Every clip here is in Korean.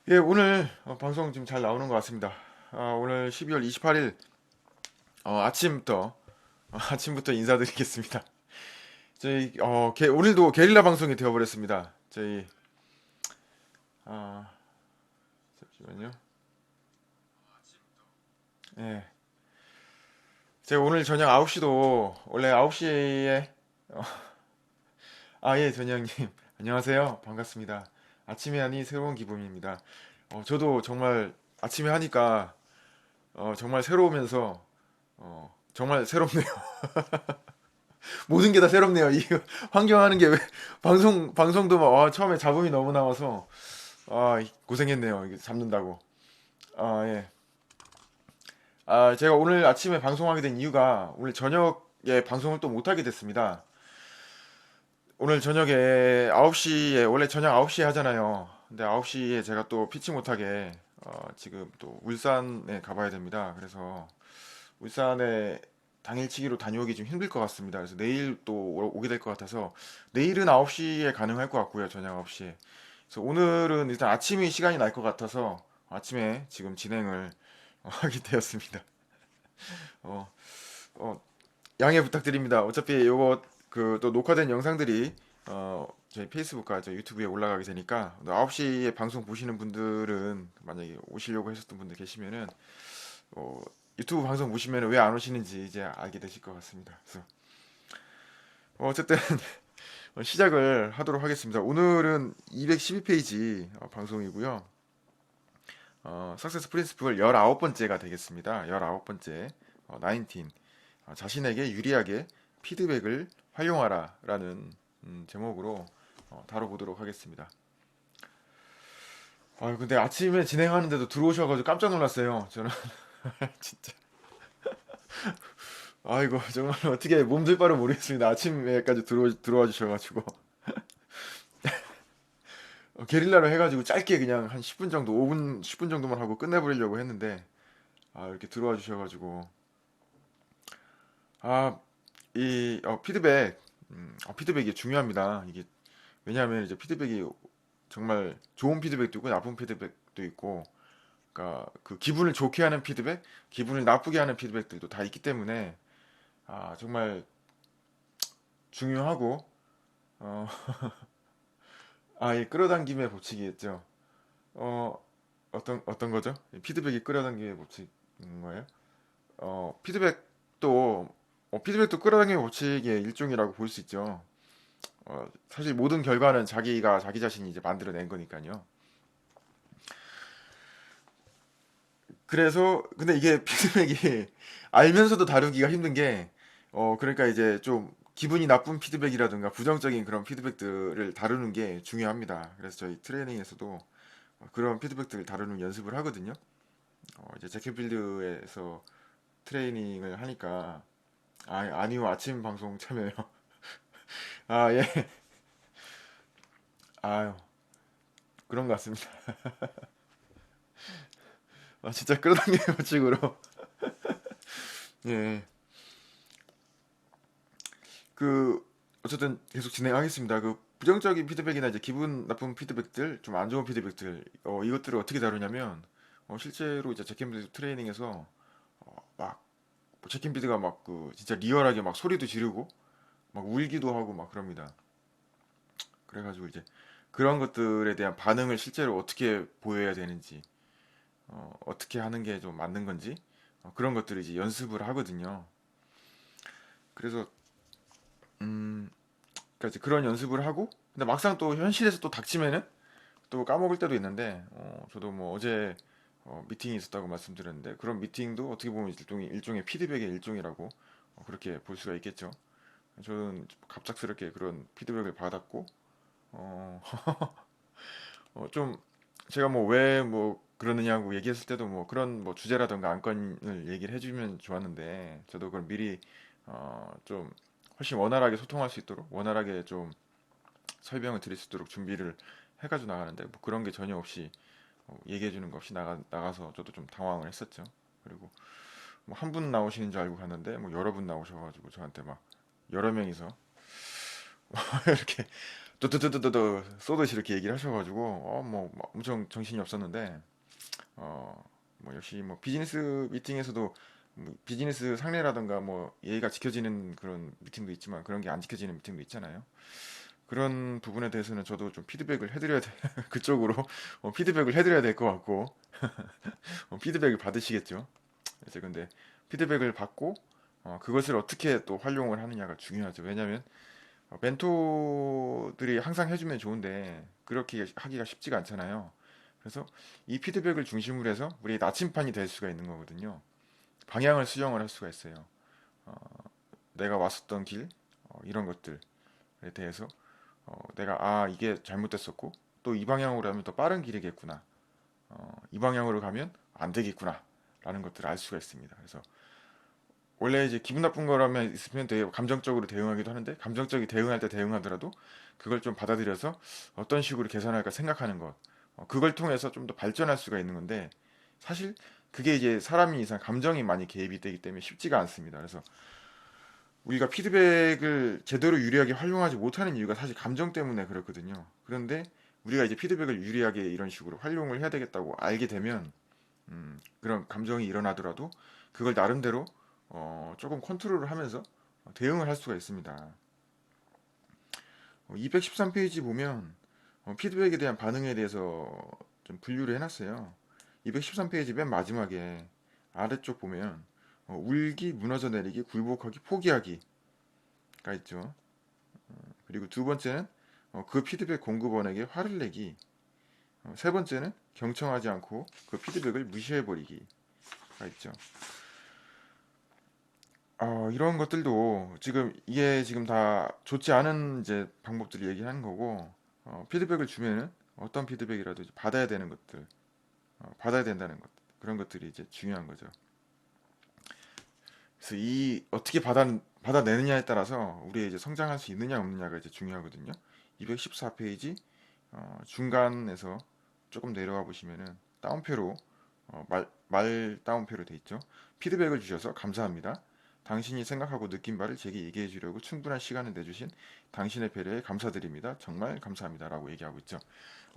예, 오늘 방송 지금 잘 나오는 것 같습니다. 오늘 12월 28일 아침부터 인사드리겠습니다. 저희 오늘도 게릴라 방송이 되어버렸습니다. 아, 잠시만요. 예, 제가 오늘 저녁 9시도 원래 9시에 예, 전영님 안녕하세요. 반갑습니다. 아침에 하니 새로운 기분입니다. 저도 정말 아침에 하니까 정말 새로우면서 정말 새롭네요. 모든 게 다 새롭네요. 이 환경하는 게 왜 방송도 막 처음에 잡음이 너무 나와서 고생했네요. 이게 잡는다고. 예. 제가 오늘 아침에 방송하게 된 이유가 오늘 저녁에 방송을 또 못하게 됐습니다. 오늘 저녁에 9시에 원래 저녁 9시에 하잖아요. 근데 9시에 제가 또 피치 못하게 지금 또 울산에 가봐야 됩니다. 그래서 울산에 당일치기로 다녀오기 좀 힘들 것 같습니다. 그래서 내일 또 오게 될 것 같아서 내일은 9시에 가능할 것 같고요. 저녁 9시에. 그래서 오늘은 일단 아침이 시간이 날 것 같아서 아침에 지금 진행을 하게 되었습니다. 어, 어, 양해 부탁드립니다. 어차피 요거 그 또 녹화된 영상들이 저희 페이스북과 저희 유튜브에 올라가게 되니까 9시에 방송 보시는 분들은 만약에 오시려고 하셨던 분들 계시면은 어, 유튜브 방송 보시면 왜 안 오시는지 이제 알게 되실 것 같습니다. 그래서 어쨌든 시작을 하도록 하겠습니다. 오늘은 212페이지 방송이고요. 석세스 프린시플 19번째가 되겠습니다. 19번째, 19. 자신에게 유리하게 피드백을 활용하라라는 제목으로 다뤄보도록 하겠습니다. 근데 아침에 진행하는데도 들어오셔가지고 깜짝 놀랐어요. 저는 진짜. 아이고, 정말 어떻게 몸둘 바를 모르겠습니다. 아침에까지 들어와 주셔가지고. 게릴라로 해가지고 짧게 그냥 한 10분 정도, 5분, 10분 정도만 하고 끝내버리려고 했는데, 이렇게 들어와 주셔가지고. 아, 피드백이 중요합니다. 이게, 왜냐하면 이제 피드백이 정말 좋은 피드백도 있고, 나쁜 피드백도 있고, 그러니까 그 기분을 좋게 하는 피드백, 기분을 나쁘게 하는 피드백들도 다 있기 때문에, 정말 중요하고, 어, 이 끌어당김의 법칙이겠죠. 어, 어떤 거죠? 피드백이 끌어당김의 법칙인 거예요? 피드백도, 피드백도 끌어당김의 법칙의 일종이라고 볼 수 있죠. 사실 모든 결과는 자기 자신이 이제 만들어낸 거니까요. 그래서, 근데 이게 피드백이 알면서도 다루기가 힘든 게, 그러니까 이제 좀 기분이 나쁜 피드백이라든가 부정적인 그런 피드백들을 다루는 게 중요합니다. 그래서 저희 트레이닝에서도 그런 피드백들을 다루는 연습을 하거든요. 이제 제키필드에서 트레이닝을 하니까 아니요 아침 방송 참여요. 예. 아유 그런 것 같습니다. 진짜 끌어당기는 법칙으로 예. 그 어쨌든 계속 진행하겠습니다. 그 부정적인 피드백이나 이제 기분 나쁜 피드백들, 좀 안 좋은 피드백들, 이것들을 어떻게 다루냐면 실제로 이제 제키필드 트레이닝에서 막 제키필드가 막 그 진짜 리얼하게 막 소리도 지르고 막 울기도 하고 막 그럽니다. 그래가지고 이제 그런 것들에 대한 반응을 실제로 어떻게 보여야 되는지, 어떻게 하는 게 좀 맞는 건지, 그런 것들을 이제 연습을 하거든요. 그래서, 그러니까 이제 그런 연습을 하고, 근데 막상 또 현실에서 또 닥치면은 또 까먹을 때도 있는데, 저도 뭐 어제 미팅이 있었다고 말씀드렸는데, 그런 미팅도 어떻게 보면 일종의 피드백의 일종이라고 그렇게 볼 수가 있겠죠. 저는 갑작스럽게 그런 피드백을 받았고, 어, 좀 제가 뭐 왜 뭐 그러느냐고 얘기했을 때도 뭐 그런 뭐 주제라든가 안건을 얘기를 해주면 좋았는데 저도 그걸 미리 좀 훨씬 원활하게 소통할 수 있도록 원활하게 좀 설명을 드릴 수 있도록 준비를 해가지고 나가는데 뭐 그런 게 전혀 없이 얘기해 주는 거 없이 나가서 저도 좀 당황을 했었죠. 그리고 뭐 한 분 나오시는 줄 알고 갔는데 뭐 여러 분 나오셔가지고 저한테 막 여러 명이서 이렇게 또또또또또 쏘듯이 이렇게 얘기를 하셔가지고 뭐 엄청 정신이 없었는데 뭐 역시 뭐 비즈니스 미팅에서도 뭐 비즈니스 상례라든가 뭐 예의가 지켜지는 그런 미팅도 있지만 그런 게 안 지켜지는 미팅도 있잖아요. 그런 부분에 대해서는 저도 좀 피드백을 해드려야 돼. 그쪽으로 피드백을 해드려야 될 것 같고 피드백을 받으시겠죠. 그래서 근데 피드백을 받고 그것을 어떻게 또 활용을 하느냐가 중요하죠. 왜냐하면 멘토들이 항상 해주면 좋은데 그렇게 하기가 쉽지가 않잖아요. 그래서 이 피드백을 중심으로 해서 우리 나침판이 될 수가 있는 거거든요. 방향을 수정을 할 수가 있어요. 어, 내가 왔었던 길 이런 것들에 대해서 내가 이게 잘못됐었고 또 이 방향으로 하면 더 빠른 길이겠구나. 이 방향으로 가면 안 되겠구나. 라는 것들을 알 수가 있습니다. 그래서 원래 이제 기분 나쁜 거라면 있으면 되게 감정적으로 대응하기도 하는데 감정적이 대응할 때 대응하더라도 그걸 좀 받아들여서 어떤 식으로 개선할까 생각하는 것 그걸 통해서 좀 더 발전할 수가 있는 건데 사실 그게 이제 사람이 이상 감정이 많이 개입이 되기 때문에 쉽지가 않습니다. 그래서 우리가 피드백을 제대로 유리하게 활용하지 못하는 이유가 사실 감정 때문에 그렇거든요. 그런데 우리가 이제 피드백을 유리하게 이런 식으로 활용을 해야 되겠다고 알게 되면 그런 감정이 일어나더라도 그걸 나름대로 조금 컨트롤을 하면서 대응을 할 수가 있습니다. 213페이지 보면 피드백에 대한 반응에 대해서 좀 분류를 해놨어요. 213페이지 맨 마지막에 아래쪽 보면 울기, 무너져 내리기, 굴복하기, 포기하기가 있죠. 그리고 두 번째는 그 피드백 공급원에게 화를 내기. 세 번째는 경청하지 않고 그 피드백을 무시해버리기가 있죠. 이런 것들도 지금 이게 지금 다 좋지 않은 이제 방법들을 얘기하는 거고 피드백을 주면은 어떤 피드백이라도 이제 받아야 되는 것들, 받아야 된다는 것 그런 것들이 이제 중요한 거죠. 그래서 이 어떻게 받아내느냐에 따라서 우리 이제 성장할 수 있느냐 없느냐가 이제 중요하거든요. 214페이지 중간에서 조금 내려와 보시면은 다운표로 말 다운표로 돼 있죠. 피드백을 주셔서 감사합니다. 당신이 생각하고 느낀 바를 제게 얘기해 주려고 충분한 시간을 내주신 당신의 배려에 감사드립니다. 정말 감사합니다라고 얘기하고 있죠.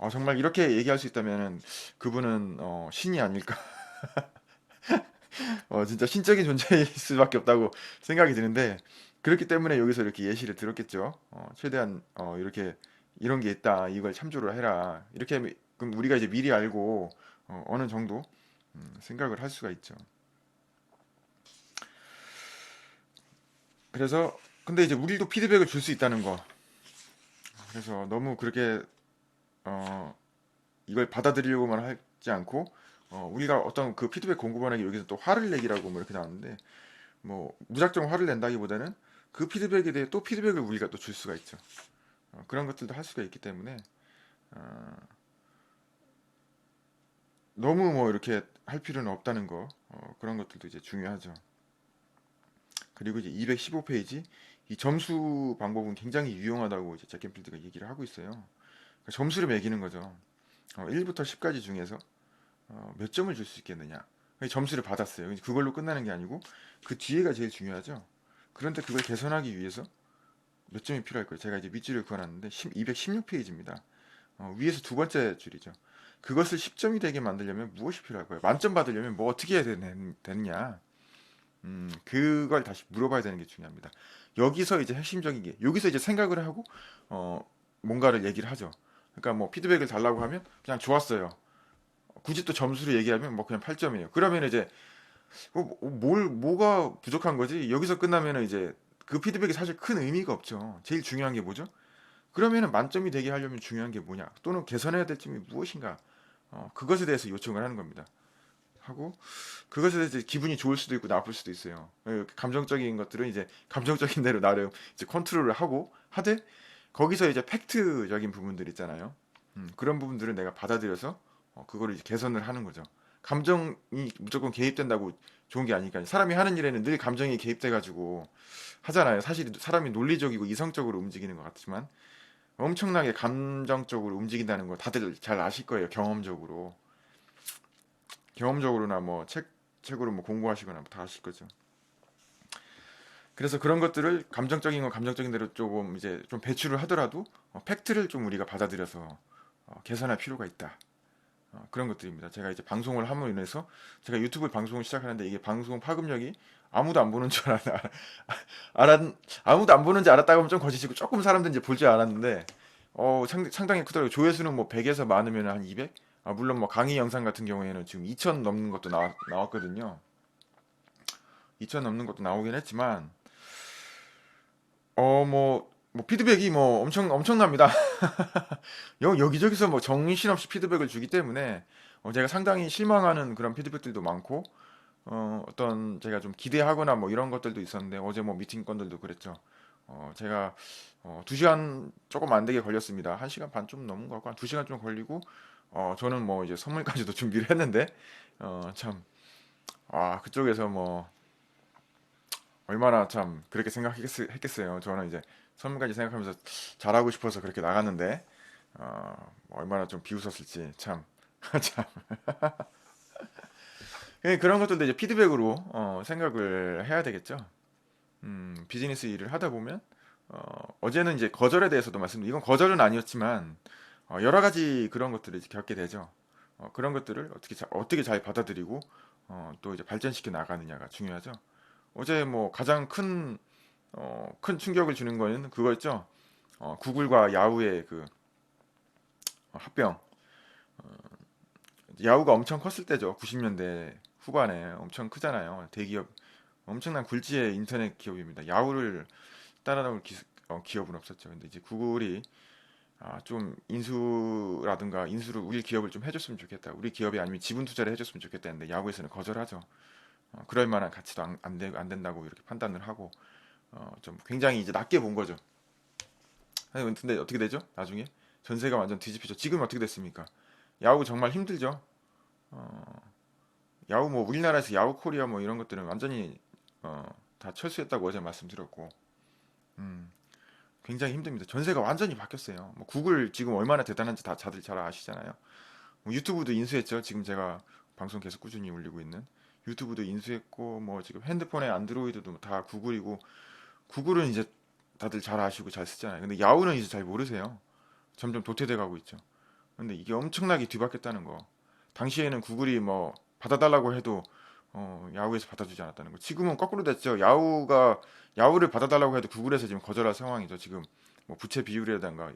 정말 이렇게 얘기할 수 있다면 그분은 신이 아닐까. 진짜 신적인 존재일 수밖에 없다고 생각이 드는데 그렇기 때문에 여기서 이렇게 예시를 들었겠죠. 최대한 이렇게 이런 게 있다. 이걸 참조를 해라. 이렇게 그럼 우리가 이제 미리 알고 어느 정도 생각을 할 수가 있죠. 그래서 근데 이제 우리도 피드백을 줄 수 있다는 거. 그래서 너무 그렇게 어, 이걸 받아들이려고만 하지 않고 우리가 어떤 그 피드백 공급원에게 여기서 또 화를 내기라고 뭐 이렇게 나왔는데 뭐 무작정 화를 낸다기보다는 그 피드백에 대해 또 피드백을 우리가 또 줄 수가 있죠. 그런 것들도 할 수가 있기 때문에 어, 너무 뭐 이렇게 할 필요는 없다는 거 그런 것들도 이제 중요하죠. 그리고 이제 215페이지 이 점수 방법은 굉장히 유용하다고 이제 잭켄필드가 얘기를 하고 있어요. 그러니까 점수를 매기는 거죠. 1부터 10까지 중에서 몇 점을 줄 수 있겠느냐. 점수를 받았어요. 그걸로 끝나는 게 아니고 그 뒤에가 제일 중요하죠. 그런데 그걸 개선하기 위해서 몇 점이 필요할 거예요. 제가 이제 밑줄을 그어놨는데 216페이지입니다. 위에서 두 번째 줄이죠. 그것을 10점이 되게 만들려면 무엇이 필요할까요? 만점 받으려면 뭐 어떻게 해야 되느냐? 그걸 다시 물어봐야 되는 게 중요합니다. 여기서 이제 핵심적인 게 여기서 이제 생각을 하고 어, 뭔가를 얘기를 하죠. 그러니까 뭐 피드백을 달라고 하면 그냥 좋았어요. 굳이 또 점수를 얘기하면 뭐 그냥 8점이에요. 그러면 이제 뭐가 부족한 거지? 여기서 끝나면 이제 그 피드백이 사실 큰 의미가 없죠. 제일 중요한 게 뭐죠? 그러면은 만점이 되게 하려면 중요한 게 뭐냐? 또는 개선해야 될 점이 무엇인가? 그것에 대해서 요청을 하는 겁니다. 하고 그것에 대해서 기분이 좋을 수도 있고 나쁠 수도 있어요. 감정적인 것들은 이제 감정적인 대로 나름 이제 컨트롤을 하고 하되 거기서 이제 팩트적인 부분들 있잖아요. 그런 부분들은 내가 받아들여서 그거를 이제 개선을 하는 거죠. 감정이 무조건 개입된다고 좋은 게 아니니까 사람이 하는 일에는 늘 감정이 개입돼 가지고 하잖아요. 사실 사람이 논리적이고 이성적으로 움직이는 것 같지만 엄청나게 감정적으로 움직인다는 거 다들 잘 아실 거예요. 경험적으로나 뭐 책으로 뭐 공부하시거나 뭐다 아실 거죠. 그래서 그런 것들을 감정적인 건 감정적인 대로 조금 이제 좀 배출을 하더라도 팩트를 좀 우리가 받아들여서 개선할 필요가 있다. 그런 것들입니다. 제가 이제 방송을 함으로 인해서 제가 유튜브 방송을 시작하는데 이게 방송 파급력이 아무도 안 보는 줄 아무도 안 보는지 알았다고 하면 좀 거짓이고 조금 사람들이 이제 볼 줄 알았는데 상당히 크더라고요. 조회수는 뭐 100에서 많으면 한 200? 물론 뭐 강의 영상 같은 경우에는 지금 2000 넘는 것도 나왔거든요. 2000 넘는 것도 나오긴 했지만 뭐 피드백이 뭐 엄청납니다. 여기저기서 뭐 정신없이 피드백을 주기 때문에 제가 상당히 실망하는 그런 피드백들도 많고 어떤 제가 좀 기대하거나 뭐 이런 것들도 있었는데 어제 뭐 미팅 건들도 그랬죠. 제가 2시간 조금 안 되게 걸렸습니다. 1시간 반 좀 넘은 것 같고 한 2시간 좀 걸리고 저는 뭐 이제 선물까지도 준비를 했는데 참 그쪽에서 뭐 얼마나 참 그렇게 생각했겠어요. 저는 이제 선물까지 생각하면서 잘하고 싶어서 그렇게 나갔는데 뭐 얼마나 좀 비웃었을지 참 참. 그런 것들도 이제 피드백으로 생각을 해야 되겠죠. 비즈니스 일을 하다 보면 어제는 이제 거절에 대해서도 이건 거절은 아니었지만 여러 가지 그런 것들을 이제 겪게 되죠. 그런 것들을 어떻게 잘 받아들이고 또 이제 발전시켜 나가느냐가 중요하죠. 어제 뭐 가장 큰 충격을 주는 거는 그거였죠. 구글과 야후의 그 합병. 야후가 엄청 컸을 때죠. 90년대 후반에 엄청 크잖아요. 대기업, 엄청난 굴지의 인터넷 기업입니다. 야후를 따라잡을 기업은 없었죠. 근데 이제 구글이 좀 인수라든가 인수를 우리 기업을 좀 해줬으면 좋겠다. 우리 기업이 아니면 지분 투자를 해줬으면 좋겠다 했는데 야후에서는 거절하죠. 그럴 만한 가치도 안 된다고 이렇게 판단을 하고 좀 굉장히 이제 낮게 본 거죠. 아니, 근데 어떻게 되죠? 나중에 전세가 완전 뒤집히죠. 지금 어떻게 됐습니까? 야후 정말 힘들죠. 야후 뭐 우리나라에서 야후 코리아 뭐 이런 것들은 완전히 다 철수했다고 어제 말씀드렸고 음, 굉장히 힘듭니다. 전세가 완전히 바뀌었어요. 뭐 구글 지금 얼마나 대단한지 다 다들 잘 아시잖아요. 뭐 유튜브도 인수했죠. 지금 제가 방송 계속 꾸준히 올리고 있는 유튜브도 인수했고 뭐 지금 핸드폰의 안드로이드도 다 구글이고 구글은 이제 다들 잘 아시고 잘 쓰잖아요. 근데 야후는 이제 잘 모르세요. 점점 도태돼 가고 있죠. 근데 이게 엄청나게 뒤바뀌었다는 거. 당시에는 구글이 뭐 받아달라고 해도 야후에서 받아주지 않았다는 거. 지금은 거꾸로 됐죠. 야후를 받아달라고 해도 구글에서 지금 거절할 상황이죠. 지금 뭐 부채 비율이라든가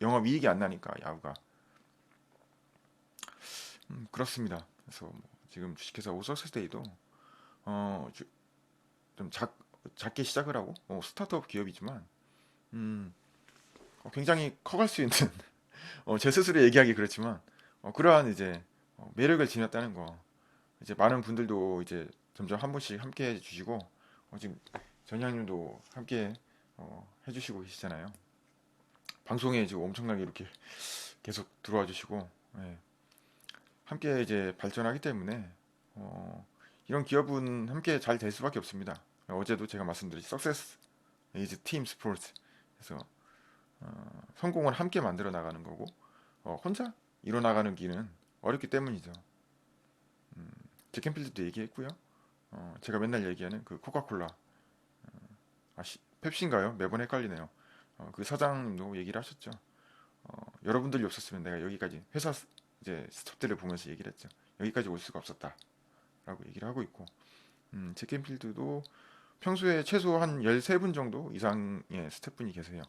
영업 이익이 안 나니까 야후가 그렇습니다. 그래서 뭐 지금 주식회사 오서스데이도 어, 주- 좀 작게 시작을 하고 스타트업 기업이지만 음, 굉장히 커갈 수 있는 제 스스로 얘기하기 그렇지만 그러한 이제 매력을 지녔다는 거. 이제 많은 분들도 이제 점점 한 분씩 함께 해주시고 지금 전향님도 함께 해주시고 계시잖아요. 방송에 지금 엄청나게 이렇게 계속 들어와 주시고 예, 함께 이제 발전하기 때문에 어, 이런 기업은 함께 잘 될 수밖에 없습니다. 어제도 제가 말씀드린 Success is Team Sport. 그래서 성공을 함께 만들어 나가는 거고 혼자 이뤄 나가는 길은 어렵기 때문이죠. 제켄필드도 얘기했고요. 제가 맨날 얘기하는 그 코카콜라, 펩시인가요? 매번 헷갈리네요. 그 사장님도 얘기를 하셨죠. 여러분들이 없었으면 내가 여기까지 회사 이제 스톱들을 보면서 얘기를 했죠. 여기까지 올 수가 없었다라고 얘기를 하고 있고, 제켄필드도 평소에 최소 한 13분 정도 이상의 스태프분이 계세요.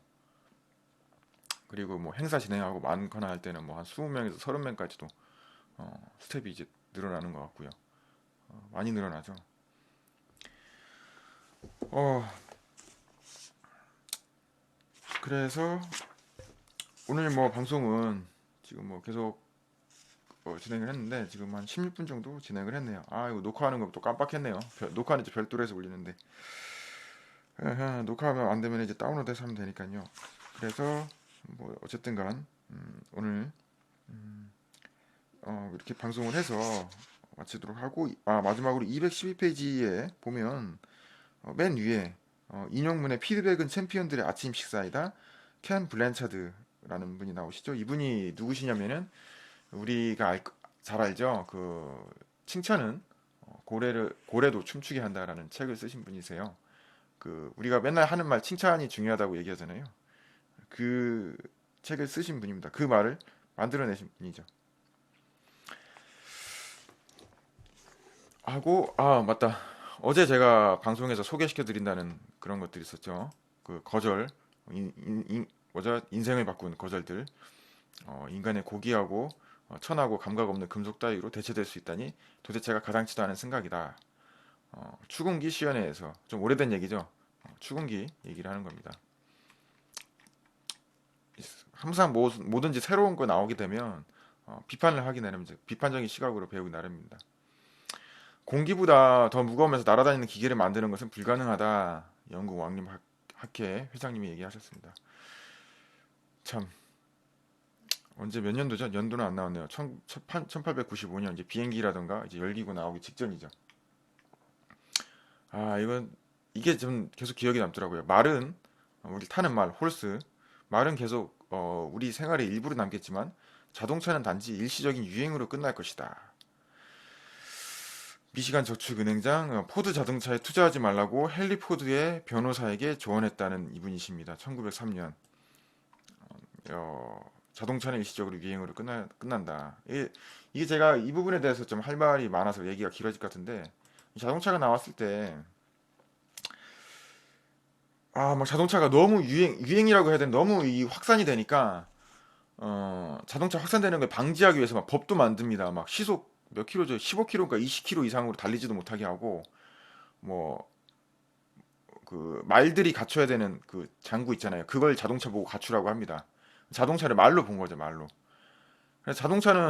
그리고 뭐 행사 진행하고 많거나 할 때는 뭐 한 20명에서 30명까지도 스텝이 이제 늘어나는 것 같고요. 많이 늘어나죠. 어, 그래서 오늘 뭐 방송은 지금 뭐 계속 진행을 했는데 지금 한 16분 정도 진행을 했네요. 이거 녹화하는 것도 깜빡했네요. 녹화는 이제 별도로 해서 올리는데 녹화하면 안 되면 이제 다운로드해서 하면 되니까요. 그래서 뭐 어쨌든간 오늘 이렇게 방송을 해서 마치도록 하고 마지막으로 212페이지에 보면 맨 위에 인용문의 피드백은 챔피언들의 아침 식사이다. 켄 블랜차드라는 분이 나오시죠. 이분이 누구시냐면은 우리가 잘 알죠. 그 칭찬은 고래도 춤추게 한다라는 책을 쓰신 분이세요. 그 우리가 맨날 하는 말 칭찬이 중요하다고 얘기하잖아요. 그 책을 쓰신 분입니다. 그 말을 만들어내신 분이죠. 하고 맞다. 어제 제가 방송에서 소개시켜 드린다는 그런 것들이 있었죠. 그 거절, 뭐죠? 인생을 바꾼 거절들. 인간의 고귀하고 천하고 감각 없는 금속 따위로 대체될 수 있다니 도대체가 가당치도 않은 생각이다. 추궁기 시연회에서 좀 오래된 얘기죠. 추궁기 얘기를 하는 겁니다. 항상 뭐든지 새로운 거 나오게 되면 비판을 하기 나름이죠. 비판적인 시각으로 배우기 나름입니다. 공기보다 더 무거우면서 날아다니는 기계를 만드는 것은 불가능하다. 영국 학회 회장님이 얘기하셨습니다. 참 언제 몇 년도죠? 연도는 안 나왔네요. 1895년 이제 비행기라던가 이제 열기구 나오기 직전이죠. 이건 이게 좀 계속 기억에 남더라고요. 말은 우리 타는 말 홀스 말은 계속 우리 생활의 일부로 남겠지만 자동차는 단지 일시적인 유행으로 끝날 것이다. 미시간 저축은행장 포드 자동차에 투자하지 말라고 헨리 포드의 변호사에게 조언했다는 이분이십니다. 1903년. 자동차는 일시적으로 유행으로 끝난다. 이게 제가 이 부분에 대해서 좀 할 말이 많아서 얘기가 길어질 것 같은데 자동차가 나왔을 때 막 자동차가 너무 유행이라고 해야 되나 너무 이 확산이 되니까 자동차 확산되는 걸 방지하기 위해서 막 법도 만듭니다. 막 시속 몇 킬로죠? 15킬로인가 20킬로 이상으로 달리지도 못하게 하고 뭐 그 말들이 갖춰야 되는 그 장구 있잖아요. 그걸 자동차 보고 갖추라고 합니다. 자동차를 말로 본 거죠, 말로. 그래서 자동차는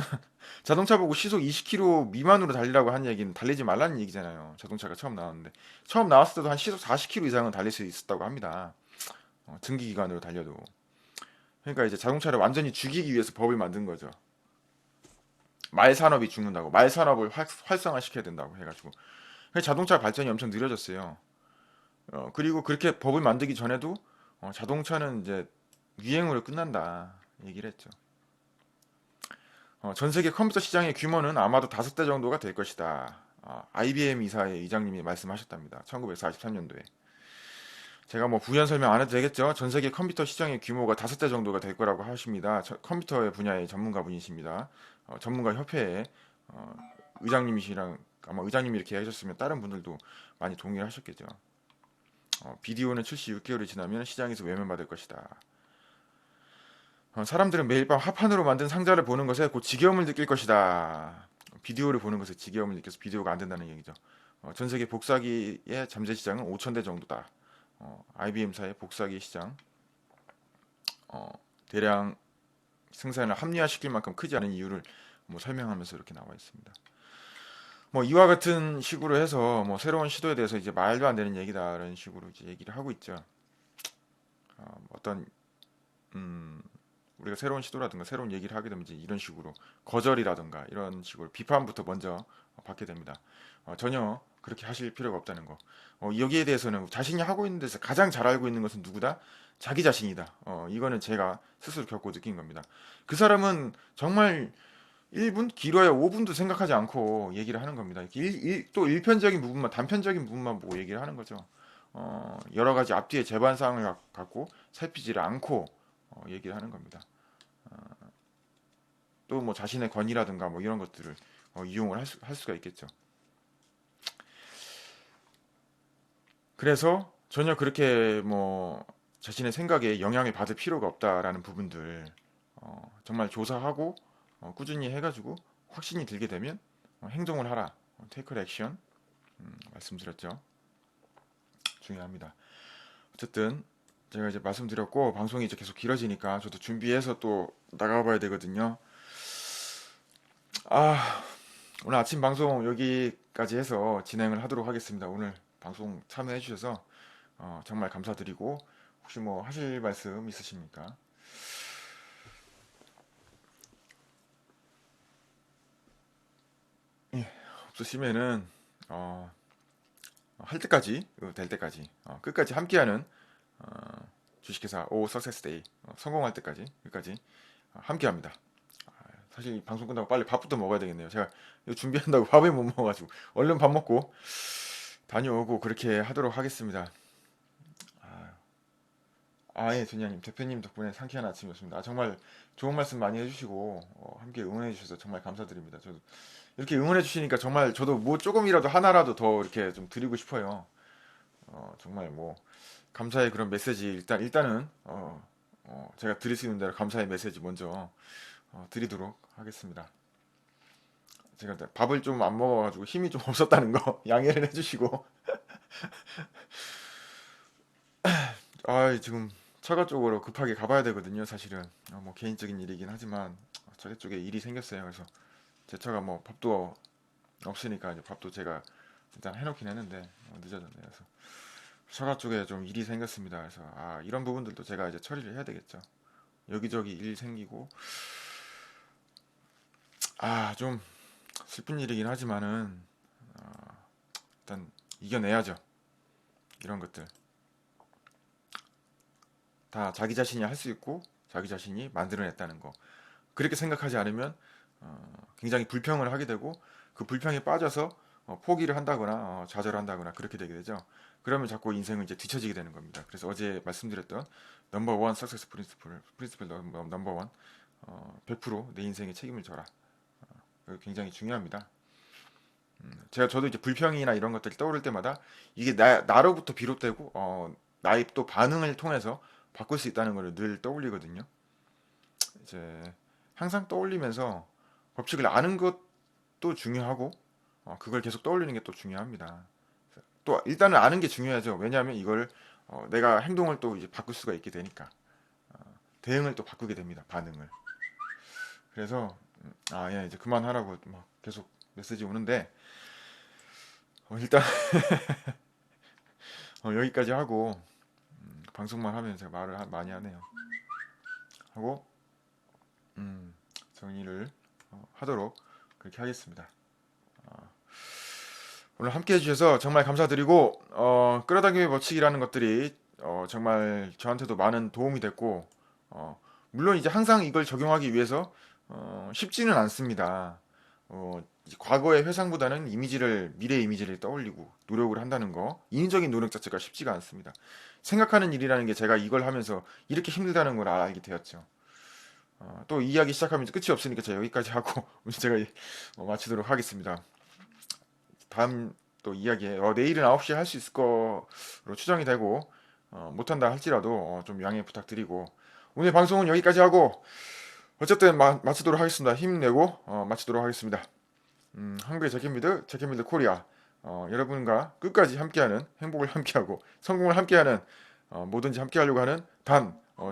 자동차 보고 시속 20km 미만으로 달리라고 한 얘기는 달리지 말라는 얘기잖아요. 자동차가 처음 나왔는데 처음 나왔을 때도 한 시속 40km 이상은 달릴 수 있었다고 합니다. 증기 기관으로 달려도. 그러니까 이제 자동차를 완전히 죽이기 위해서 법을 만든 거죠. 말 산업이 죽는다고, 말 산업을 활성화시켜야 된다고 해가지고. 그래서 자동차 발전이 엄청 느려졌어요. 그리고 그렇게 법을 만들기 전에도 자동차는 이제 유행으로 끝난다 얘기를 했죠. 전 세계 컴퓨터 시장의 규모는 아마도 5대 정도가 될 것이다. IBM 이사의 이장님이 말씀하셨답니다. 1943년도에. 제가 뭐 부연 설명 안 해도 되겠죠? 전 세계 컴퓨터 시장의 규모가 5대 정도가 될 거라고 하십니다. 컴퓨터의 분야의 전문가 분이십니다. 전문가 협회의 어, 의장님이시랑 아마 의장님이 이렇게 하셨으면 다른 분들도 많이 동의를 하셨겠죠. 비디오는 출시 6개월이 지나면 시장에서 외면받을 것이다. 사람들은 매일 밤 합판으로 만든 상자를 보는 것에 곧 지겨움을 느낄 것이다. 비디오를 보는 것에 지겨움을 느껴서 비디오가 안 된다는 얘기죠. 전 세계 복사기의 잠재 시장은 5천 대 정도다. IBM사의 복사기 시장 어, 대량 생산을 합리화시킬 만큼 크지 않은 이유를 뭐 설명하면서 이렇게 나와 있습니다. 뭐 이와 같은 식으로 해서 뭐 새로운 시도에 대해서 이제 말도 안 되는 얘기다 이런 식으로 이제 얘기를 하고 있죠. 어떤 음, 우리가 새로운 시도라든가 새로운 얘기를 하게 되면 이제 이런 식으로 거절이라든가 이런 식으로 비판부터 먼저 받게 됩니다. 전혀 그렇게 하실 필요가 없다는 거. 여기에 대해서는 자신이 하고 있는 데서 가장 잘 알고 있는 것은 누구다? 자기 자신이다. 이거는 제가 스스로 겪고 느낀 겁니다. 그 사람은 정말 1분 길어야 5분도 생각하지 않고 얘기를 하는 겁니다. 또 일편적인 부분만 단편적인 부분만 보고 얘기를 하는 거죠. 여러 가지 앞뒤의 재반 사항을 갖고 살피지를 않고 얘기를 하는 겁니다. 또 뭐 자신의 권위라든가 뭐 이런 것들을 이용을 할 수가 있겠죠. 그래서 전혀 그렇게 뭐 자신의 생각에 영향을 받을 필요가 없다라는 부분들 정말 조사하고 꾸준히 해가지고 확신이 들게 되면 행동을 하라. 테이크 액션 말씀드렸죠. 중요합니다. 어쨌든 제가 이제 말씀드렸고 방송이 이제 계속 길어지니까 저도 준비해서 또 나가봐야 되거든요. 아, 오늘 아침 방송 여기까지 해서 진행을 하도록 하겠습니다. 오늘 방송 참여해 주셔서 정말 감사드리고 혹시 뭐 하실 말씀 있으십니까? 예, 없으시면은 어, 할 때까지 될 때까지 끝까지 함께하는 주식회사 오 석세스 데이 성공할 때까지 끝까지 함께합니다. 사실 이 방송 끝나고 빨리 밥부터 먹어야 되겠네요. 제가 이거 준비한다고 밥을 못 먹어가지고 얼른 밥 먹고 다녀오고 그렇게 하도록 하겠습니다. 예, 준영님, 대표님 덕분에 상쾌한 아침이었습니다. 정말 좋은 말씀 많이 해주시고, 함께 응원해 주셔서 정말 감사드립니다. 저도 이렇게 응원해 주시니까 정말 저도 뭐 조금이라도 하나라도 더 이렇게 좀 드리고 싶어요. 정말 뭐, 감사의 그런 메시지, 일단은, 제가 드릴 수 있는 대로 감사의 메시지 먼저, 드리도록 하겠습니다. 제가 밥을 좀 안 먹어가지고 힘이 좀 없었다는 거 양해를 해주시고, 지금 처가 쪽으로 급하게 가봐야 되거든요, 사실은. 뭐 개인적인 일이긴 하지만 처가 쪽에 일이 생겼어요. 그래서 제 처가 뭐 밥도 없으니까 이제 밥도 제가 일단 해놓긴 했는데 늦어졌네요. 그래서 처가 쪽에 좀 일이 생겼습니다. 그래서 이런 부분들도 제가 이제 처리를 해야 되겠죠. 여기저기 일 생기고 좀 슬픈 일이긴 하지만은 일단 이겨내야죠. 이런 것들 다 자기 자신이 할 수 있고 자기 자신이 만들어냈다는 거. 그렇게 생각하지 않으면 굉장히 불평을 하게 되고 그 불평에 빠져서 포기를 한다거나 좌절한다거나 그렇게 되게 되죠. 그러면 자꾸 인생은 이제 뒤처지게 되는 겁니다. 그래서 어제 말씀드렸던 넘버 원 석세스 프린시플 넘버 원 100%내 인생에 책임을 져라. 이거 굉장히 중요합니다. 저도 이제 불평이나 이런 것들이 떠오를 때마다 이게 나로부터 비롯되고 나의 또 반응을 통해서 바꿀 수 있다는 걸 늘 떠올리거든요. 이제 항상 떠올리면서 법칙을 아는 것도 중요하고 그걸 계속 떠올리는 게 또 중요합니다. 또 일단은 아는 게 중요하죠. 왜냐하면 이걸 내가 행동을 또 이제 바꿀 수가 있게 되니까 대응을 또 바꾸게 됩니다. 반응을. 그래서 예, 이제 그만하라고 막 계속 메시지 오는데 일단 여기까지 하고 방송만 하면 제가 말을 많이 하네요. 하고 정리를 하도록 그렇게 하겠습니다. 오늘 함께 해주셔서 정말 감사드리고 끌어당김의 법칙이라는 것들이 정말 저한테도 많은 도움이 됐고 물론 이제 항상 이걸 적용하기 위해서 쉽지는 않습니다. 과거의 회상보다는 미래 이미지를 떠올리고 노력을 한다는 거, 인위적인 노력 자체가 쉽지가 않습니다. 생각하는 일이라는 게 제가 이걸 하면서 이렇게 힘들다는 걸 알게 되었죠. 또 이야기 시작하면 끝이 없으니까 제가 여기까지 하고 제가 마치도록 하겠습니다. 다음 또 이야기에 내일은 9시에 할 수 있을 거로 추정이 되고 못한다 할지라도 좀 양해 부탁드리고 오늘 방송은 여기까지 하고 어쨌든 마치도록 하겠습니다. 힘내고 마치도록 하겠습니다. 한국의 제케미드 코리아 여러분과 끝까지 함께하는 행복을 함께하고 성공을 함께하는 뭐든지 함께하려고 하는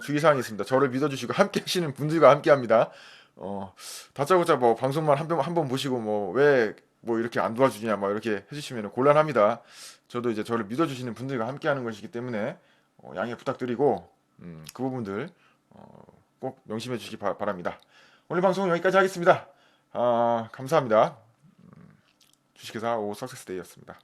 주의사항이 있습니다. 저를 믿어주시고 함께 하시는 분들과 함께합니다. 다짜고짜 뭐 방송만 한 번 보시고 뭐 왜 뭐 이렇게 안 도와주냐 막 이렇게 해주시면 곤란합니다. 저도 이제 저를 믿어주시는 분들과 함께하는 것이기 때문에 양해 부탁드리고 그 부분들 꼭 명심해 주시기 바랍니다. 오늘 방송은 여기까지 하겠습니다. 감사합니다. 주식회사 오 석세스데이였습니다.